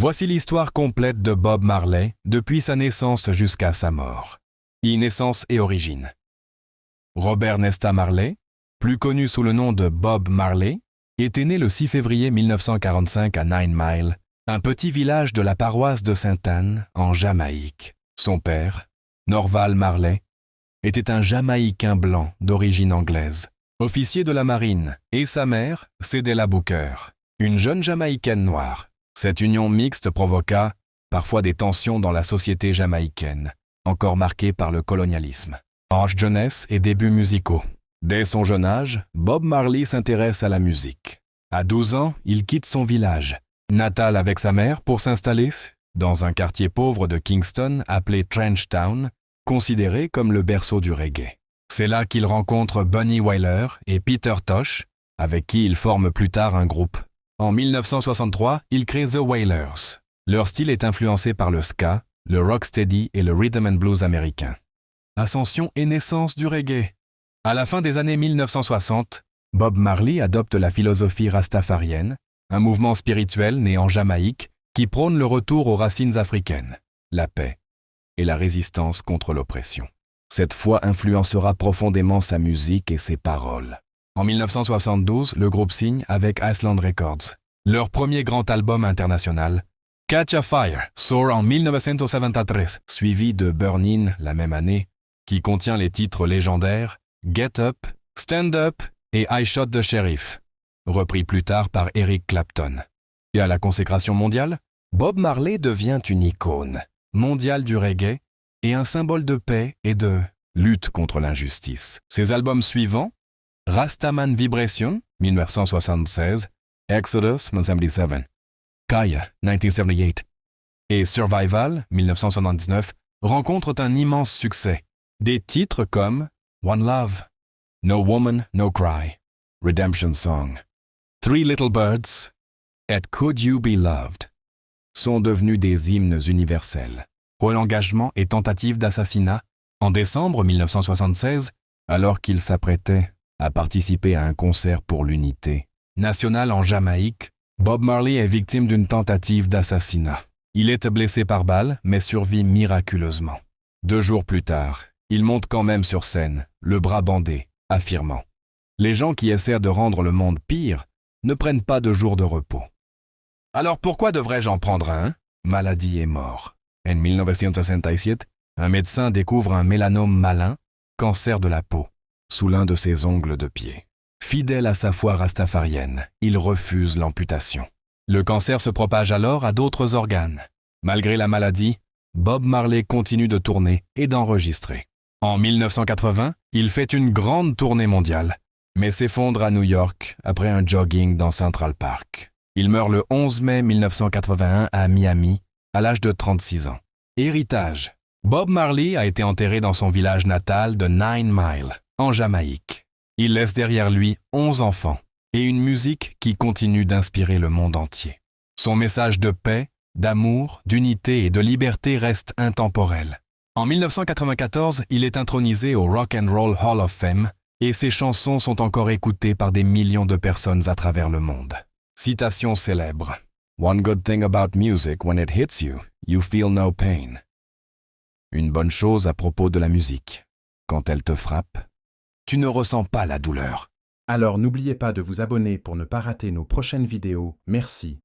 Voici l'histoire complète de Bob Marley depuis sa naissance jusqu'à sa mort. Naissance et origine. Robert Nesta Marley, plus connu sous le nom de Bob Marley, était né le 6 février 1945 à Nine Mile, un petit village de la paroisse de Sainte-Anne, en Jamaïque. Son père, Norval Marley, était un Jamaïcain blanc d'origine anglaise, officier de la marine, et sa mère, Cedella Booker, une jeune Jamaïcaine noire. Cette union mixte provoqua parfois des tensions dans la société jamaïcaine, encore marquée par le colonialisme. Âge jeunesse et débuts musicaux. Dès son jeune âge, Bob Marley s'intéresse à la musique. À 12 ans, il quitte son village natal avec sa mère pour s'installer dans un quartier pauvre de Kingston appelé Trench Town, considéré comme le berceau du reggae. C'est là qu'il rencontre Bunny Wailer et Peter Tosh, avec qui il forme plus tard un groupe. En 1963, il crée The Wailers. Leur style est influencé par le ska, le rocksteady et le rhythm and blues américain. Ascension et naissance du reggae. À la fin des années 1960, Bob Marley adopte la philosophie rastafarienne, un mouvement spirituel né en Jamaïque qui prône le retour aux racines africaines, la paix et la résistance contre l'oppression. Cette foi influencera profondément sa musique et ses paroles. En 1972, le groupe signe avec Island Records. Leur premier grand album international, Catch a Fire, sort en 1973, suivi de Burn In la même année, qui contient les titres légendaires Get Up, Stand Up et I Shot the Sheriff, repris plus tard par Eric Clapton. Et à la consécration mondiale, Bob Marley devient une icône mondiale du reggae et un symbole de paix et de lutte contre l'injustice. Ses albums suivants, Rastaman Vibration, 1976, Exodus, 1977, Kaya, 1978, et Survival, 1979, rencontrent un immense succès. Des titres comme One Love, No Woman, No Cry, Redemption Song, Three Little Birds et Could You Be Loved sont devenus des hymnes universels. Re-engagement et tentative d'assassinat en décembre 1976, alors qu'il s'apprêtait à participer à un concert pour l'unité nationale en Jamaïque, Bob Marley est victime d'une tentative d'assassinat. Il est blessé par balle, mais survit miraculeusement. 2 jours plus tard, il monte quand même sur scène, le bras bandé, affirmant « Les gens qui essaient de rendre le monde pire ne prennent pas de jours de repos. » Alors pourquoi devrais-je en prendre un? Maladie et mort. En 1967, un médecin découvre un mélanome malin, cancer de la peau, sous l'un de ses ongles de pied. Fidèle à sa foi rastafarienne, il refuse l'amputation. Le cancer se propage alors à d'autres organes. Malgré la maladie, Bob Marley continue de tourner et d'enregistrer. En 1980, il fait une grande tournée mondiale, mais s'effondre à New York après un jogging dans Central Park. Il meurt le 11 mai 1981 à Miami, à l'âge de 36 ans. Héritage. Bob Marley a été enterré dans son village natal de Nine Mile, en Jamaïque. Il laisse derrière lui 11 enfants et une musique qui continue d'inspirer le monde entier. Son message de paix, d'amour, d'unité et de liberté reste intemporel. En 1994, il est intronisé au Rock and Roll Hall of Fame et ses chansons sont encore écoutées par des millions de personnes à travers le monde. Citation célèbre. One good thing about music, when it hits you, you feel no pain. Une bonne chose à propos de la musique. Quand elle te frappe, tu ne ressens pas la douleur. Alors n'oubliez pas de vous abonner pour ne pas rater nos prochaines vidéos. Merci.